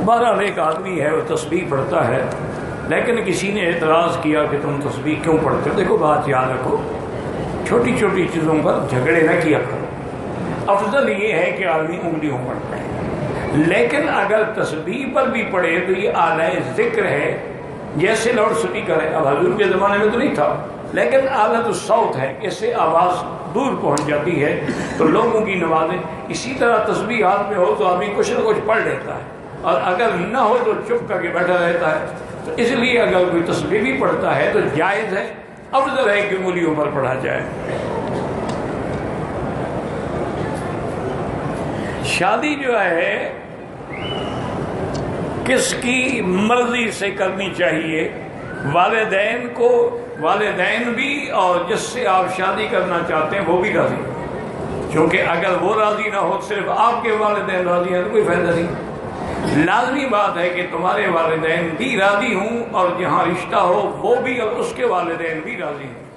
بہرحال ایک آدمی ہے وہ تسبیح پڑھتا ہے، لیکن کسی نے اعتراض کیا کہ تم تسبیح کیوں پڑھتے ہو؟ دیکھو بات یاد رکھو، چھوٹی چھوٹی چیزوں پر جھگڑے نہ کیا کرو۔ افضل یہ ہے کہ آدمی انگلیوں پر پڑھے، لیکن اگر تسبیح پر بھی پڑھے تو یہ اعلی ذکر ہے، جیسے لاؤڈ سپیکر ہے۔ اب حضور کے زمانے میں تو نہیں تھا، لیکن آلت الصوت ہے، اس سے آواز دور پہنچ جاتی ہے تو لوگوں کی نمازیں۔ اسی طرح تسبیح ہاتھ میں ہو تو آدمی کچھ نہ کچھ پڑھ لیتا ہے، اور اگر نہ ہو تو چپ کر کے بیٹھا رہتا ہے۔ تو اس لیے اگر کوئی تسبیح بھی پڑھتا ہے تو جائز ہے، افضل ہے کہ انگلیوں پر پڑھا جائے۔ شادی جو ہے کس کی مرضی سے کرنی چاہیے؟ والدین کو، والدین بھی، اور جس سے آپ شادی کرنا چاہتے ہیں وہ بھی راضی، کیونکہ اگر وہ راضی نہ ہو، صرف آپ کے والدین راضی ہیں تو کوئی فائدہ نہیں۔ لازمی بات ہے کہ تمہارے والدین بھی راضی ہوں، اور جہاں رشتہ ہو وہ بھی اور اس کے والدین بھی راضی ہوں۔